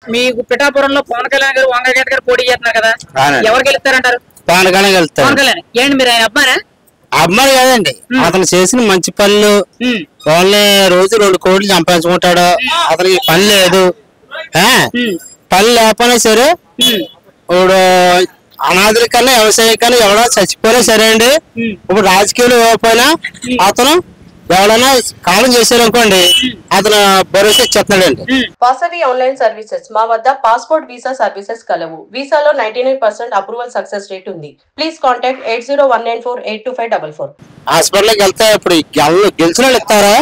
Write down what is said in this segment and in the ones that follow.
మీకు పిఠాపురంలో పవన్ కళ్యాణ్ గారు వంగగీత గారు పోటీ చేస్తున్నారు కదా, ఎవరు గెలుస్తారంటారు? పవన్ కళ్యాణ్ గెలుస్తారు. పవన్ కళ్యాణ్ ఏంటి మీరు ఆయన అబ్బారా? అమ్మాయి కాదండి, అతను చేసిన మంచి పనులు వాళ్ళని రోజు 2 కోట్లు సంపాదించుకుంటాడు. అతనికి పని లేదు, పని లేకపోయినా సరే ఇప్పుడు అనాథుల కన్నా వ్యవసాయ కన్నా ఎవడో చచ్చిపోయినా సరే అండి. ఇప్పుడు రాజకీయాలు ఇవ్వకపోయినా అతను ఎవరైనా కాలం చేశారనుకోండి అతను భరోసా ఇచ్చేస్తున్నాడండి. వాసవి ఆన్లైన్ సర్వీసెస్ మా వద్ద పాస్పోర్ట్ వీసా సర్వీసెస్ కలవు. వీసాలో 99% అప్రూవల్ సక్సెస్ రేట్ ఉంది. Please contact 8019482544. హాస్పిటల్కి వెళ్తే ఇప్పుడు గెలిచిన వాళ్ళు ఇస్తారా,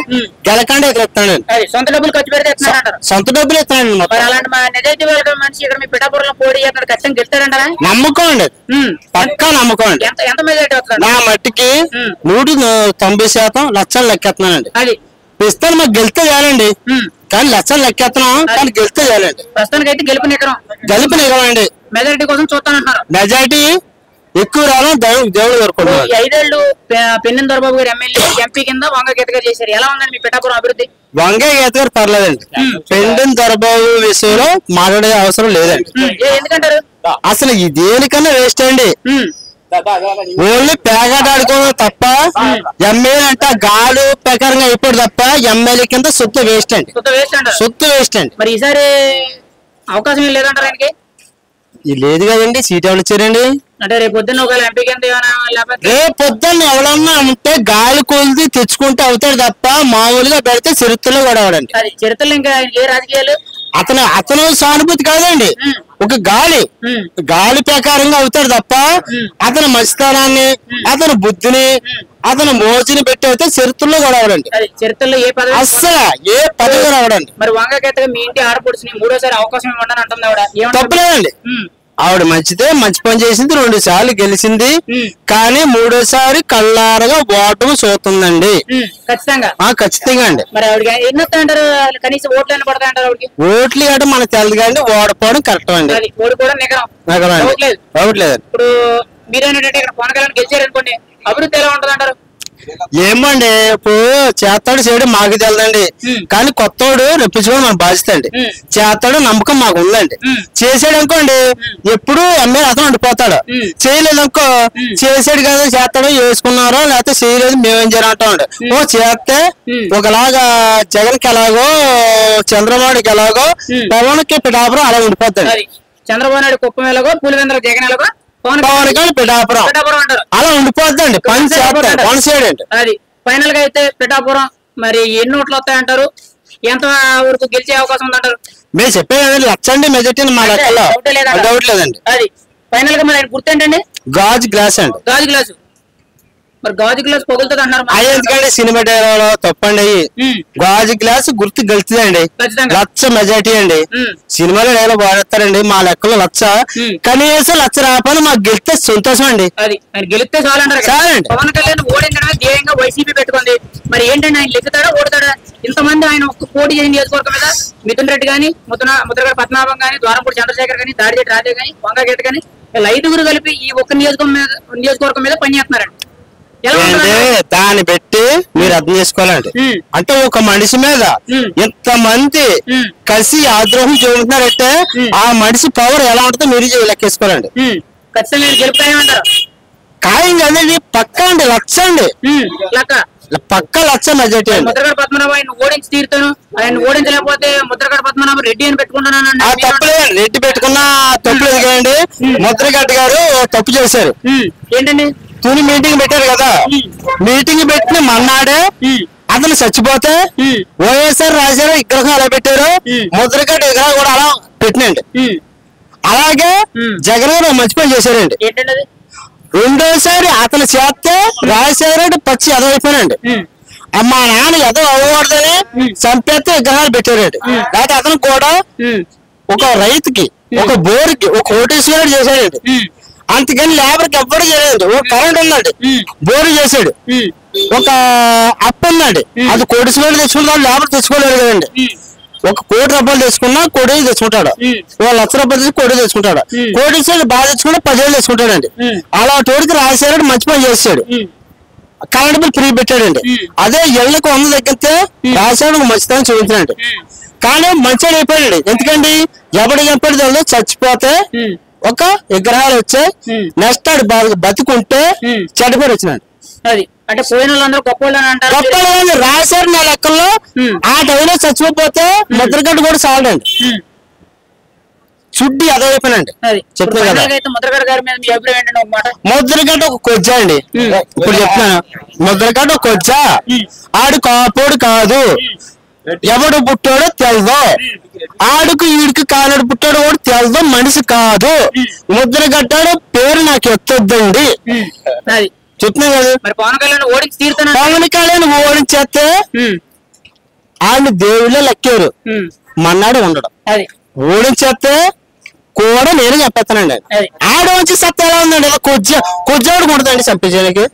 గెలకండి ఇతను ఇస్తానండి. సొంత డబ్బులు ఖర్చు పెడితే ఇస్తున్నారంటారు. సొంత డబ్బులు ఇస్తానండి. అలాంటి మా నిజాయితీ మనిషి ఇక్కడ మీ పిఠాపురంలో పోటీ చేస్తున్నారు, ఖచ్చితంగా గెలుస్తారంటారా? నమ్మకం అండి, పక్కా నమ్మకం అండి. ఎంత మెజారిటీ వస్తుంది? నా మట్టికి 190% లక్షలు లెక్కేస్తున్నానండి. అది ఇస్తాను, మాకు గెలిస్తే చాలండి. కానీ లక్షలు లెక్కేస్తున్నాం, కానీ గెలిస్తే చాలండి. ప్రస్తుతానికి అయితే గెలుపు నిగమండి. మెజారిటీ కోసం చూస్తానంటున్నారు. మెజారిటీ ఎక్కువ రావడం దేవుడు కోరుకుంటున్నారు. 5 ఏళ్ళు పెన్నెం దొరబాబు గారు ఎమ్మెల్యే ఎంపీ కింద వంగగీత గారు చేశారు. ఎలా ఉందండి మీ పిఠాపురం అభివృద్ధి? వంగగీత గారు పర్లేదండి. పెన్నెం దొరబాబు విషయంలో మాట్లాడే అవసరం లేదండి. ఎందుకంటారు? అసలు ఈ దేనికన్నా వేస్ట్ అండి. ఓన్లీ పేకాట ఆడుకోవడం తప్ప ఎమ్మెల్యే అంటే గాలు ప్రకారంగా అయిపోడు తప్ప ఎమ్మెల్యే కింద సొత్తు వేస్ట్ అండి. సొత్తు వేస్ట్ అండి. మరి ఈసారి అవకాశం లేదంటారు ఆయనకి? లేదు కదండి, సీట్ ఎవరు ఇచ్చారండి? అంటే రేపు పొద్దున్న ఒక ఎంపీ కింద రేపు పొద్దున్న ఎవరన్నా ఉంటే గాలి కొలిది తెచ్చుకుంటే అవుతాడు తప్ప మామూలుగా పెడితే చరిత్రలో కూడా అవడండి. చరిత్రలో ఇంకా ఏ రాజకీయాలు అతను సానుభూతి కాదండి, ఒక గాలి ప్రకారంగా అవుతాడు తప్ప అతని మంచితనాన్ని, అతని బుద్ధిని, అతను మోజుని పెట్టి అయితే చరిత్రలో కూడా అవడండి. చరిత్రలో ఏ పదవి అస్సలు ఏ పదవి రావడండి. మరి వంగగీతగా మీ ఇంటి ఆడపడుచుని 3వ అవకాశం ఇవ్వండి అంటుంది ఆవిడ. తప్పలేదండి, ఆవిడ మంచిదే, మంచి పని చేసింది, 2 సార్లు గెలిచింది. కానీ 3వసారి కళ్ళారగా ఓటమి చూస్తుందండి. ఖచ్చితంగా అండి. మరి ఆవిడకి ఎన్ని వస్తాయంటారు? కనీసం ఓట్లు పడతాయంటారు ఆవిడకి? ఓట్లు అంటే మనకు తెలియదు కానీ ఓడిపోవడం కరెక్ట్ అండి. ఓడిపోవడం నిగరం. ఇప్పుడు మీరేంటంటే ఇక్కడ పవన్ కళ్యాణ్ గెలిచారనుకోండి, అభివృద్ధి ఎలా ఉంటది అంటారు? ఏమండి, ఇప్పుడు చేస్తాడు చేయడం మాకు తెలదండి, కానీ కొత్తోడు రప్పించుకోవడం మన బాధ్యత అండి. చేస్తాడు నమ్మకం మాకు ఉందండి. చేసాడు అనుకోండి ఎప్పుడు ఎమ్మెల్యే అతను ఉండిపోతాడు. చేయలేదు అనుకో, చేసాడు కదా చేస్తాడు వేసుకున్నారో లేకపోతే చేయలేదు మేమేం చేయాలంటాడు. ఓ చేస్తే ఒకలాగా జగన్ కి ఎలాగో చంద్రబాబుకి ఎలాగో పవన్ కి పిఠాపురం అలా ఉండిపోతాడు. చంద్రబాబు నాయుడు కుప్పం ఎలాగో పులివెందుల జగన్ ఎలాగో పిఠాపురం అలా ఉండిపోద్దండి. పని చేయడండి. అది ఫైనల్ గా అయితే పిఠాపురం మరి ఎన్ని ఓట్లు వస్తాయంటారు? ఎంత వరకు గెలిచే అవకాశం ఉందంటారు? మేము చెప్పేది లక్షండి మెజార్టీ మా లెక్కలో డౌట్ లేదండి. అది ఫైనల్ గా మరి ఆయన గుర్తేంటండి? గాజు గ్లాస్ అండి. గాజు గ్లాసు. మరి గాజు గ్లాస్ పగులుతుంది అన్నారు. ఎందుకంటే సినిమా డైలాగ్ తప్పండి. గాజు గ్లాస్ గుర్తు గెలుతుందండి. లక్ష మెజార్టీ అండి. సినిమాలో డైలాగ్ వాడతారండి. మా లెక్కలో లక్ష, కనీసం లక్ష రాపని మాకు గెలిస్తే సంతోషం అండి. అది గెలిస్తే చాలండి. పవన్ కళ్యాణ్ ఓడించడమే ధ్యేయంగా వైసీపీ పెట్టుకుంది. మరి ఏంటంటే ఆయన లెక్కుతాడా ఓడతాడా? ఇంతమంది ఆయన పోటీ చేసిన నియోజకవర్గం మీద మిథున్ రెడ్డి గాని, ముద్రగడ పద్మనాభం గాని, ద్వారంపూడి చంద్రశేఖర్ గాని, దాడిజెట్టి రాజే గాని, వంగగీత గాని 5గురు కలిపి ఈ ఒక్క నియోజకవర్గం మీద పనిచేస్తున్నారండి. దాన్ని పెట్టి మీరు అర్థం చేసుకోవాలండి. అంటే ఒక మనిషి మీద ఇంతమంది కలిసి ఆగ్రహం చూపుతున్నారంటే ఆ మనిషి పవర్ ఎలా ఉంటుందో మీరు లెక్కేసుకోవాలండి. ఖాయం కదండి, పక్క అండి, లక్ష అండి, పక్క లక్ష మెజార్టీ అండి. ముద్రగడ పద్మనాభం ఆయన ఓడించి తీరుతాను, ఆయన ఓడించలేకపోతే ముద్రగడ పద్మనాభం రెడ్డి అని పెట్టుకుంటాను. తప్పులేదండి, రెడ్డి పెట్టుకున్నా తప్పులేదు కదండి. ముద్రగడ్డ గారు తప్పు చేశారు. ఏంటండి? తుని మీటింగ్ పెట్టారు కదా, మీటింగ్ పెట్టిన మన్నాడే అతను చచ్చిపోతే వైఎస్ఆర్ రాజారావు విగ్రహం అలా పెట్టారు, ముద్రగడ్డ విగ్రహం కూడా అలా పెట్టినండి. అలాగే జగన్ గారు మంచి పని చేశారండి. రెండోసారి అతను చేస్తే రాజశేఖర పచ్చి ఎదవైపోయినండి. మా నాన్న ఎదవ అవ్వకూడదని చంపేస్తే విగ్రహాలు పెట్టారండి. లేకపోతే అతను కూడా ఒక రైతుకి, ఒక బోర్కి, ఒక కోటేశ్వరుడు చేశాడండి. అంతకని లేబర్కి ఎవ్వరు చేయలేదు. ఒక కరెంట్ ఉందండి, బోరు చేశాడు. ఒక అప్పు ఉందండి, అది కోటేశ్వరుడు తెచ్చుకుంటాడు, లేబర్ తెచ్చుకోలేదు కదండి. 1 కోటి రూపాయలు తెచ్చుకున్నా కోటి తెచ్చుకుంటాడు, 1 లక్ష రూపాయలు తెచ్చి కోటి తెచ్చుకుంటాడు. కోటేశ్వరుడు బాగా తెచ్చుకుంటే 10,000 తెచ్చుకుంటాడండి. అలా తోడికి రాజశేఖరుడు మంచి పని చేశాడు, కరెంట్ బిల్ ఫ్రీ పెట్టాడండి. అదే ఇళ్లకు 100 తగ్గితే రాజశేఖరుడు మంచితనం చూపించాడండి. కానీ మంచిగా అయిపోయాడు. ఎందుకండి ఎవడు చెప్పాడు తెలియదు, చచ్చిపోతే ఒక విగ్రహాలు వచ్చాయి, నెక్స్ట్ ఆడు బతుకుంటే చెడ్డపేరు వచ్చినాడు. అది అంటే పోయిన వాళ్ళందరూ గొప్ప వాళ్ళు అంటారు. గొప్ప రాశారు నా లెక్కల్లో. ఆ టైంలో చచ్చిపోతే ముద్రగడ్డ కూడా చాలండి, చుడ్డి అదే అయిపోయినండి. చెప్పిన కదా ముద్రగడ్డ గారి మీద మీ అభిప్రాయం ఏంటంటే ఒక మాట. ముద్రగడ్డ ఒక కొజ్జా అండి. ఇప్పుడు చెప్తున్నాను, ముద్రగడ్డ ఒక కొజ్జా. ఆడు కాపోడు కాదు, ఎవడు పుట్టాడో తెలదు. ఆడుకు ఈడికి కానడు పుట్టాడు కూడా తెలదు, మనిషి కాదు. ముద్రగడ్డాడు పేరు నాకు ఎత్తొద్దండి. చెప్తున్నా కదా. పవన్ కళ్యాణ్ ఓడించి తీరుతాను. పవన్ కళ్యాణ్ ఓడించేస్తే ఆయన దేవుళ్ళే లెక్కారు, మన్నాడు ఉండడం. ఓడించేస్తే కూడా నేను చెప్పేస్తానండి. ఆడ వచ్చి సత్తా ఎలా ఉందండి, కొజ్జాడు కొడతాండి చంపించడానికి.